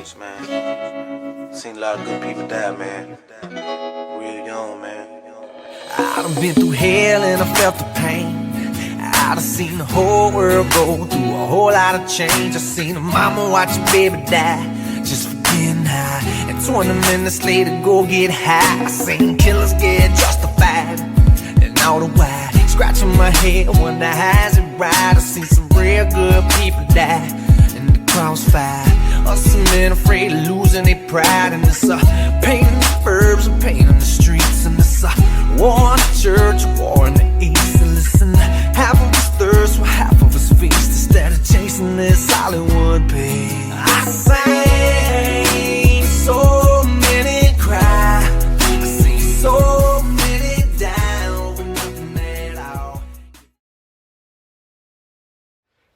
Renegadez, man. Seen a lot of good people die, man. Real young, man. I done been through hell and I felt the pain. I done seen the whole world go through a whole lot of change. I seen a mama watch a baby die just for getting high, and 20 minutes later go get high. I seen killers get justified, and all the while scratching my head, wonder how's it right. I seen some real good people die in the crossfire, or some men afraid of losing their pride. And it's pain in the burbs and pain in the streets, and it's war in the church, war in the east. And listen, half of us thirst while half of us feast. Instead of chasing this Hollywood pain, I seen so many cry, I seen so many die over nothing at all.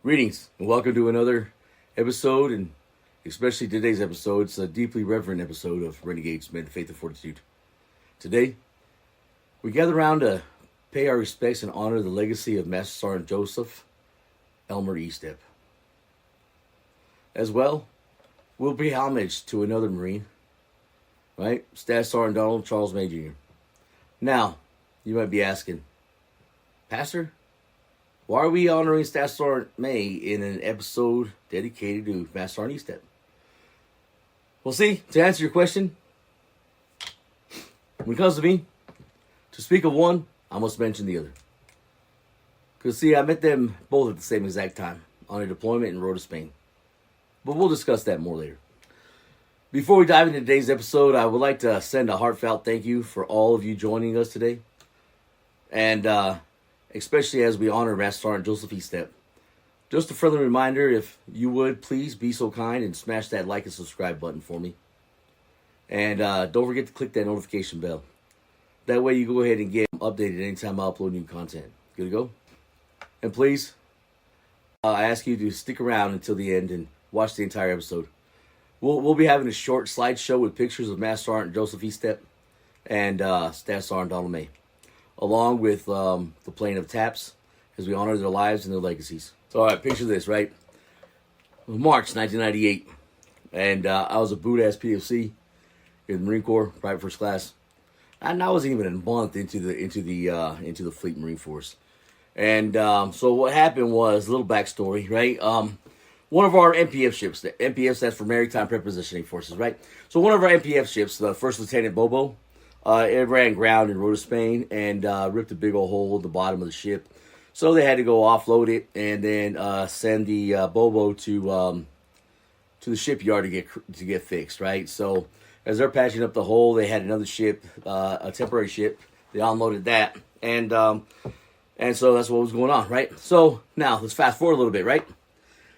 Greetings and welcome to another episode, and especially today's episode. It's a deeply reverent episode of Renegadez, Men, Faith, and Fortitude. Today, we gather around to pay our respects and honor the legacy of Master Sergeant Joseph Elmer Estep. As well, we'll pay homage to another Marine, right? Staff Sergeant Donald Charles May Jr. Now, you might be asking, Pastor, why are we honoring Staff Sergeant May in an episode dedicated to Master Sergeant Estep? Well, see, to answer your question, when it comes to me, to speak of one, I must mention the other. Because, see, I met them both at the same exact time on a deployment in Rota, Spain. But we'll discuss that more later. Before we dive into today's episode, I would like to send a heartfelt thank you for all of you joining us today. And especially as we honor Master Sergeant Joseph Estep. Just a friendly reminder, if you would, please be so kind and smash that like and subscribe button for me. And don't forget to click that notification bell. That way you go ahead and get updated anytime I upload new content. Good to go? And please, I ask you to stick around until the end and watch the entire episode. We'll be having a short slideshow with pictures of Master Sergeant Joseph Estep and Staff Sergeant Donald May, along with the playing of taps as we honor their lives and their legacies. So, all right, picture this, right? It was March 1998, and I was a boot-ass POC in the Marine Corps, private first class. And I wasn't even a month into the Fleet Marine Force. And so what happened was, a little backstory, right? One of our MPF ships, the MPF stands for Maritime Prepositioning Forces, right? So one of our MPF ships, the First Lieutenant Bobo, it ran ground in Rota, Spain, and ripped a big old hole at the bottom of the ship. So they had to go offload it and then send the Bobo to the shipyard to get fixed, right? So as they're patching up the hole, they had another ship, a temporary ship. They unloaded that, and so that's what was going on, right? So now let's fast forward a little bit, right?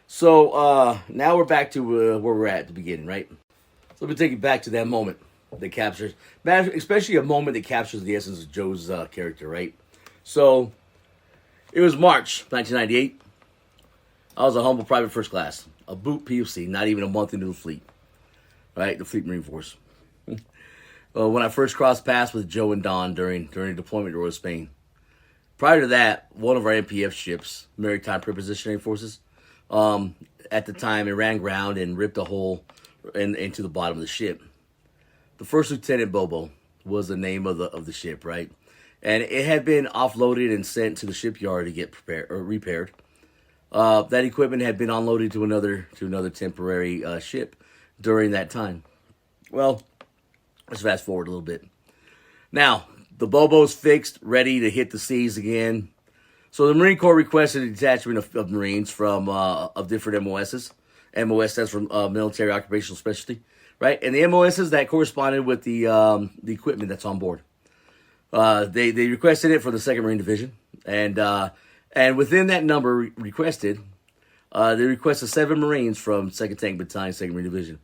So now we're back to where we're at the beginning, right? So let me take you back to that moment that captures, especially a moment that captures the essence of Joe's character, right? So it was March 1998. I was a humble private first class, a boot POC, not even a month into the fleet. Right, the Fleet Marine Force. When I first crossed paths with Joe and Don during deployment to Rota, Spain. Prior to that, one of our MPF ships, Maritime Prepositioning Forces, at the time it ran ground and ripped a hole into the bottom of the ship. The First Lieutenant Bobo was the name of the ship, right? And it had been offloaded and sent to the shipyard to get repaired. That equipment had been unloaded to another temporary ship during that time. Well, let's fast forward a little bit. Now, the Bobo's fixed, ready to hit the seas again. So the Marine Corps requested a detachment of Marines from of different MOSs. MOS stands for Military Occupational Specialty, right? And the MOSs that corresponded with the equipment that's on board. They requested it for the 2nd Marine Division, and within that number requested, they requested 7 Marines from 2nd Tank Battalion, 2nd Marine Division,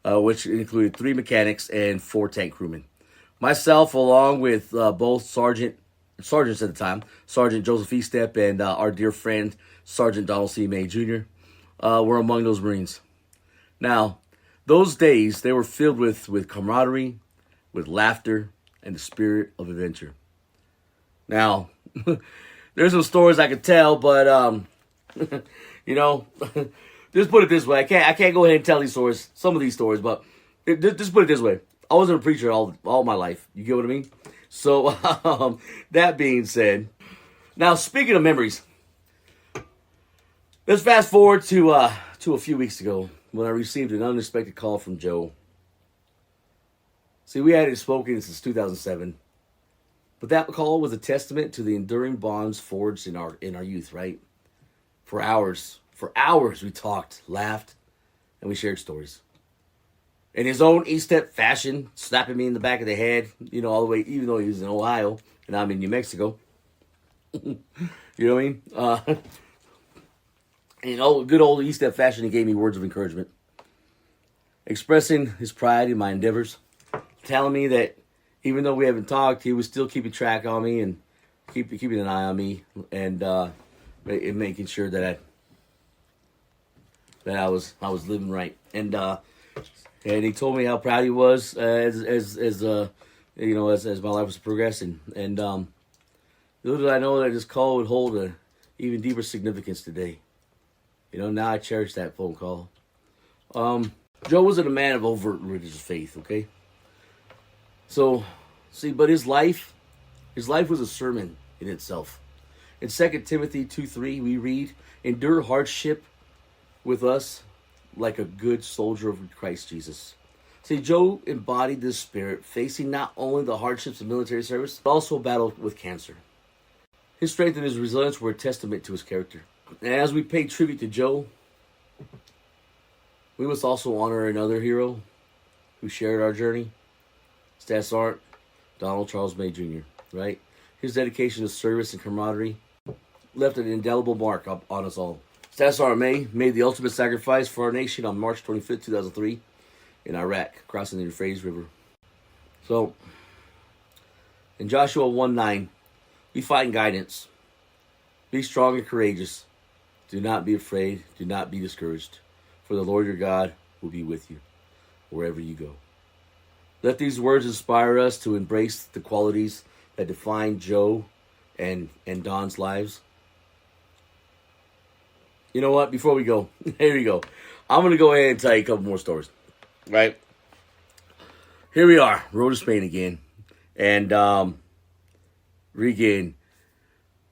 which included 3 mechanics and 4 tank crewmen. Myself, along with both sergeants at the time, Sergeant Joseph Estep and our dear friend, Sergeant Donald C. May Jr., were among those Marines. Now, those days, they were filled with camaraderie, with laughter, and the spirit of adventure. Now, there's some stories I could tell, but, you know, just put it this way. I can't go ahead and tell these stories, some of these stories, but just put it this way. I wasn't a preacher all my life. You get what I mean? So, that being said, now speaking of memories, let's fast forward to a few weeks ago when I received an unexpected call from Joe. See, we hadn't spoken since 2007, but that call was a testament to the enduring bonds forged in our youth, right? For hours we talked, laughed, and we shared stories. In his own Estep fashion, slapping me in the back of the head, all the way, even though he was in Ohio and I'm in New Mexico. You know what I mean? Good old Estep fashion, he gave me words of encouragement. Expressing his pride in my endeavors. Telling me that even though we haven't talked, he was still keeping track on me and keeping an eye on me and making sure that I was living right. And he told me how proud he was as my life was progressing. And little did I know that this call would hold an even deeper significance today. Now I cherish that phone call. Joe wasn't a man of overt religious faith, okay? So, but his life was a sermon in itself. In 2 Timothy 2:3, we read, "Endure hardship with us like a good soldier of Christ Jesus." See, Joe embodied this spirit, facing not only the hardships of military service, but also a battle with cancer. His strength and his resilience were a testament to his character. And as we pay tribute to Joe, we must also honor another hero who shared our journey. Staff Sergeant Donald Charles May Jr., right? His dedication to service and camaraderie left an indelible mark on us all. Staff Sergeant May made the ultimate sacrifice for our nation on March 25th, 2003 in Iraq, crossing the Euphrates River. So, in Joshua 1:9, we find guidance. Be strong and courageous. Do not be afraid. Do not be discouraged. For the Lord your God will be with you wherever you go. Let these words inspire us to embrace the qualities that define Joe and Don's lives. You know what? Before we go, here we go. I'm going to go ahead and tell you a couple more stories. Right? Here we are, Road to Spain again. And again,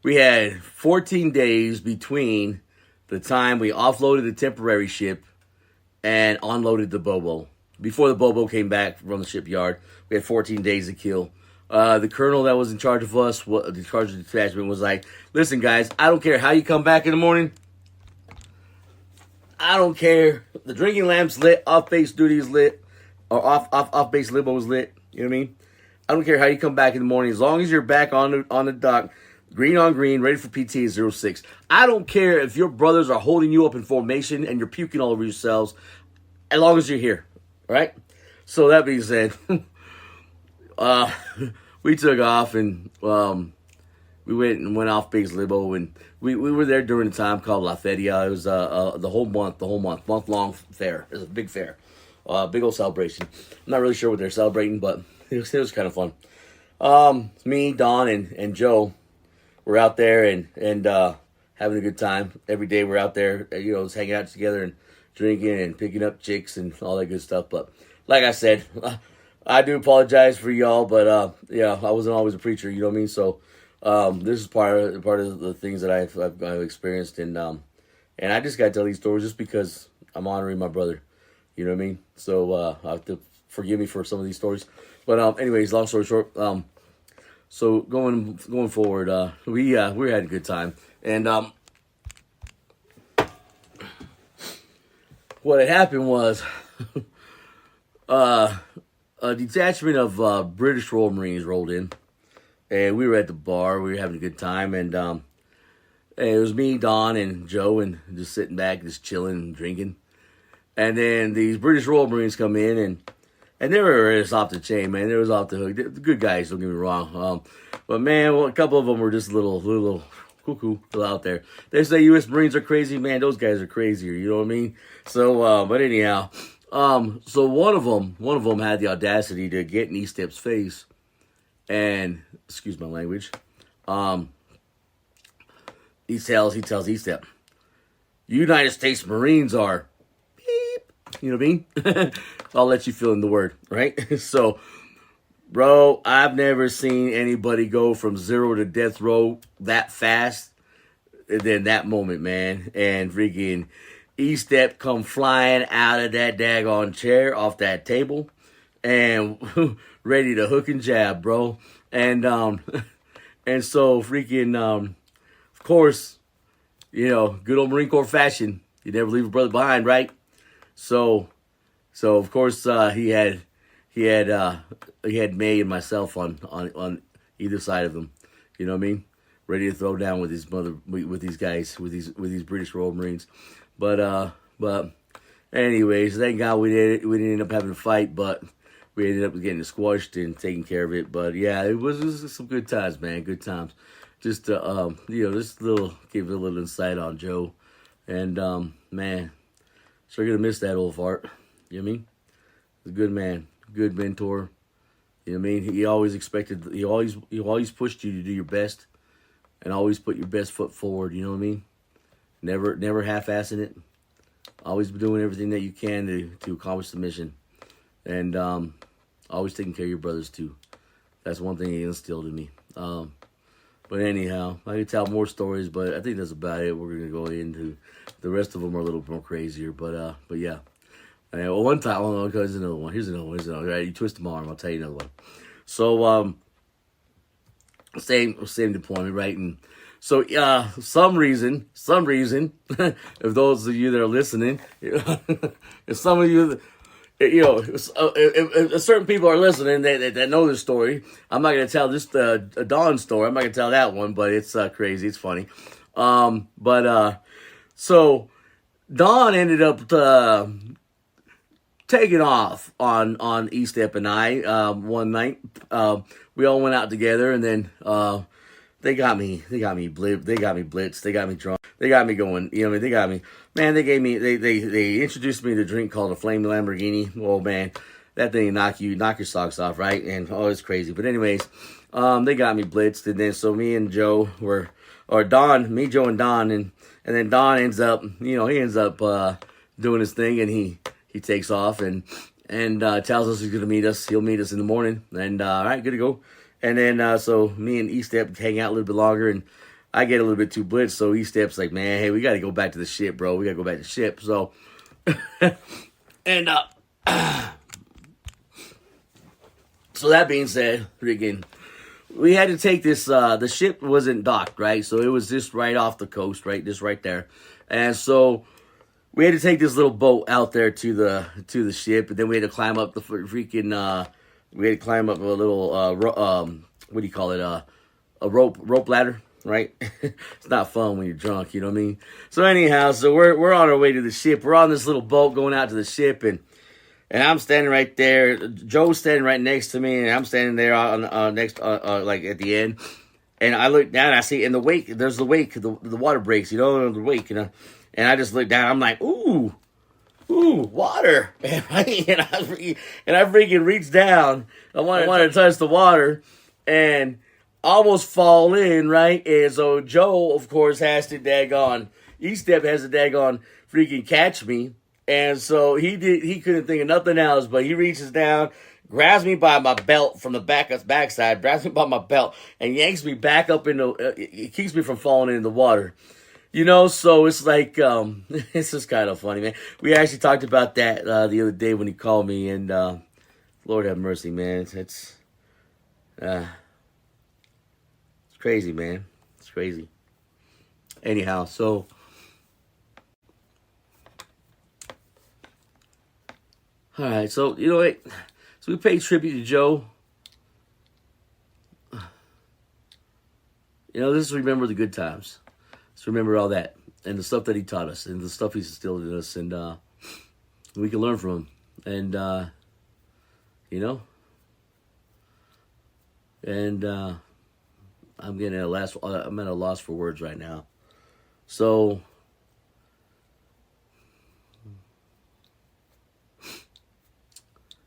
we had 14 days between the time we offloaded the temporary ship and unloaded the Bobo. Before the Bobo came back from the shipyard, we had 14 days to kill. The colonel that was in charge of us, the charge of the detachment, was like, "Listen, guys, I don't care how you come back in the morning. I don't care. The drinking lamp's lit, off-base duty is lit, or off-base limo is lit. You know what I mean? I don't care how you come back in the morning. As long as you're back on the dock, green on green, ready for PT at 06. I don't care if your brothers are holding you up in formation and you're puking all over yourselves, as long as you're here." Right? So that being said, we took off and we went off base limo, and we were there during a time called La Feria. It was the whole month-long fair. It was a big fair, big old celebration. I'm not really sure what they're celebrating, but it was kind of fun. Me, Don, and Joe were out there and having a good time. Every day we're out there, just hanging out together and drinking and picking up chicks and all that good stuff. But like I said, I do apologize for y'all, but I wasn't always a preacher, you know what I mean? So this is part of the things that I've experienced, and I just gotta tell these stories just because I'm honoring my brother, you know what I mean? So I have to forgive me for some of these stories. But anyways, long story short, so going forward, we had a good time, and what had happened was a detachment of British Royal Marines rolled in, and we were at the bar. We were having a good time, and it was me, Don, and Joe, and just sitting back, just chilling and drinking. And then these British Royal Marines come in, and they were just off the chain, man. They was off the hook. They're good guys, don't get me wrong. But man, a couple of them were just a little cuckoo out there. They say U.S. Marines are crazy, man. Those guys are crazier. You know what I mean? So, but anyhow, so one of them had the audacity to get in Estep's face, and excuse my language. He tells Estep, United States Marines are beep. You know what I mean? I'll let you fill in the word, right? So, bro, I've never seen anybody go from 0 to death row that fast than that moment, man. And freaking Estep come flying out of that daggone chair off that table and ready to hook and jab, bro. And and so freaking of course, you know, good old Marine Corps fashion, you never leave a brother behind, right? So of course he had May and myself on either side of him. You know what I mean? Ready to throw down with these guys, with these British Royal Marines. But anyways, thank God we didn't end up having a fight, but we ended up getting squashed and taking care of it. But yeah, it was some good times, man. Good times. Just you know, give a little insight on Joe, and man, sure gonna miss that old fart. You know what I mean? He's a good man, good mentor. You know what I mean? He always pushed you to do your best, and always put your best foot forward. You know what I mean? Never half-assing it. Always doing everything that you can to accomplish the mission. And always taking care of your brothers, too. That's one thing he instilled in me. But anyhow, I could tell more stories, but I think that's about it. We're going to go into the rest of them are a little more crazier. But yeah. Well, one time, here's another one. Here's another one. All right, you twist my arm, I'll tell you another one. So, same deployment, right? And so, some reason, if those of you that are listening, if some of you, you know, if certain people are listening that know this story, I'm not going to tell this Dawn story. I'm not going to tell that one, but it's crazy. It's funny. So Dawn ended up taking off on Estep and I one night. We all went out together, and then they got me blitzed, they got me drunk, they got me going. You know what I mean? They got me. Man, they introduced me to a drink called a Flame Lamborghini. Oh man, that thing knock your socks off, right? And it's crazy. But anyways, they got me blitzed, and then so me and Joe Joe and Don, and then Don ends up doing his thing, and he takes off and tells us he's gonna meet us. He'll meet us in the morning, and all right, good to go. And then so me and Estep hang out a little bit longer, and I get a little bit too blitzed. So Estep's like, man, hey, we got to go back to the ship, bro. We got to go back to the ship. So, and so that being said, freaking, we had to take this. The ship wasn't docked, right? So it was just right off the coast, right, just right there. And so we had to take this little boat out there to the ship, and then we had to climb up the freaking. We had to climb up a little, what do you call it? A rope ladder, right? It's not fun when you're drunk, you know what I mean? So anyhow, so we're on our way to the ship. We're on this little boat going out to the ship, and I'm standing right there. Joe's standing right next to me, and I'm standing there on next, like at the end. And I look down, and I see in the wake, there's the wake, the water breaks, you know, the wake, you know. And I just look down, I'm like, ooh, water. And I freaking reach down. I wanted to touch the water and almost fall in, right? And so Joe, of course, has to Estep has to freaking catch me. And so he couldn't think of nothing else, but he reaches down, grabs me by my belt from the backside, grabs me by my belt, and yanks me back up it keeps me from falling into the water. You know, so it's like, it's just kind of funny, man. We actually talked about that the other day when he called me, and Lord have mercy, man. It's crazy, man. It's crazy. Anyhow, so all right, so you know what? So we pay tribute to Joe. You know, let's remember the good times. Let's remember all that and the stuff that he taught us and the stuff he's instilled in us, and we can learn from him. And you know, and I'm at a loss for words right now. So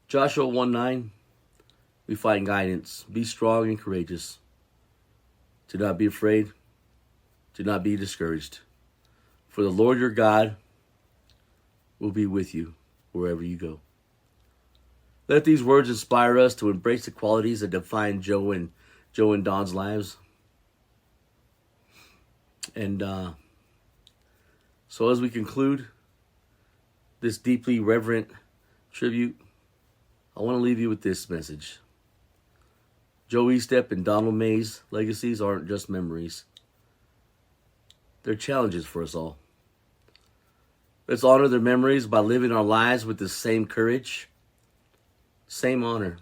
Joshua 1:9, we find guidance. Be strong and courageous. Do not be afraid. Do not be discouraged. For the Lord your God will be with you wherever you go. Let these words inspire us to embrace the qualities that define Joe and Don's lives. And so as we conclude this deeply reverent tribute, I want to leave you with this message. Joe Estep and Donald May's legacies aren't just memories. They're challenges for us all. Let's honor their memories by living our lives with the same courage, same honor,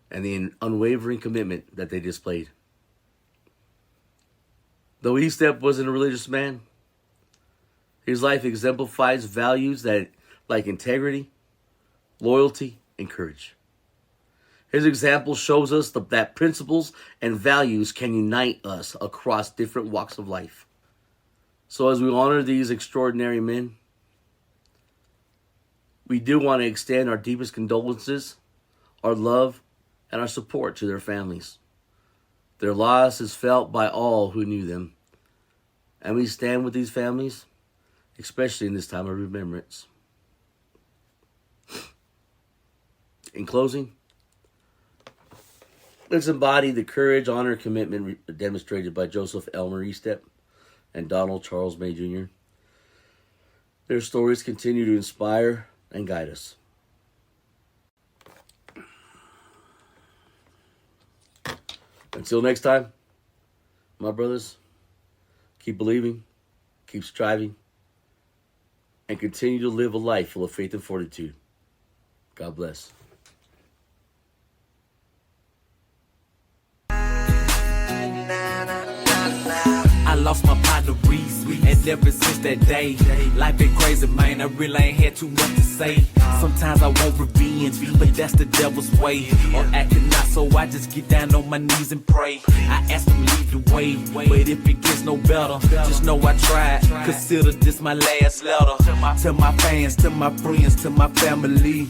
and the unwavering commitment that they displayed. Though Estep wasn't a religious man, his life exemplifies values that, like integrity, loyalty, and courage. His example shows us that principles and values can unite us across different walks of life. So as we honor these extraordinary men, we do want to extend our deepest condolences, our love, and our support to their families. Their loss is felt by all who knew them, and we stand with these families, especially in this time of remembrance. In closing, let's embody the courage, honor, and commitment demonstrated by Joseph Elmer Estep and Donald Charles May Jr. Their stories continue to inspire and guide us. Until next time, my brothers, keep believing, keep striving, and continue to live a life full of faith and fortitude. God bless. I lost my partner Reese, and ever since that day, life been crazy, man. I really ain't had too much to say. Sometimes I want revenge, but that's the devil's way. Or acting not, so I just get down on my knees and pray. I ask him lead the way, but if it gets no better, just know I tried. Consider this my last letter to my fans, to my friends, to my family.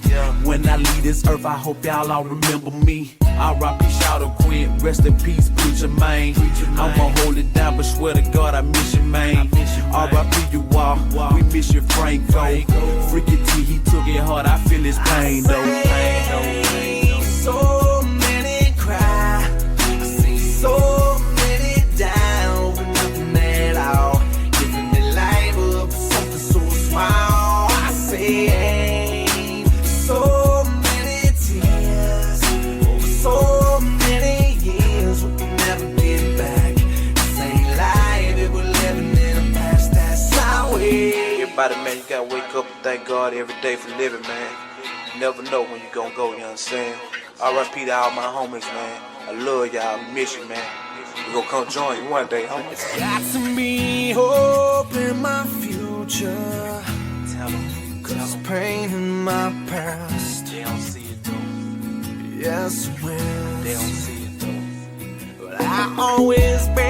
When I leave this earth, I hope y'all all remember me. R.I.P. shout out Quinn, rest in peace, preacher man. I'ma hold it down, but swear to God I miss you, man. R.I.P. you all, we miss you, Franco. Freaky T, he took it hard, I feel his pain though. So many cry, I see so many down for nothing at all. Giving their life up for something so small. I say, so many tears over so many years, we can never get back. This ain't life, it was living in the past, that's our way. Everybody, man, you gotta wake up and thank God every day for living, man. You never know when you gonna go, you understand? R.I.P. to all my homies, man. I love y'all, I miss you, man. We gonna come join you one day, homie. It's got to be hope in my future. Tell them, Cause pain in my past, they don't see it though. yes, it will. They don't see it though. But I always bear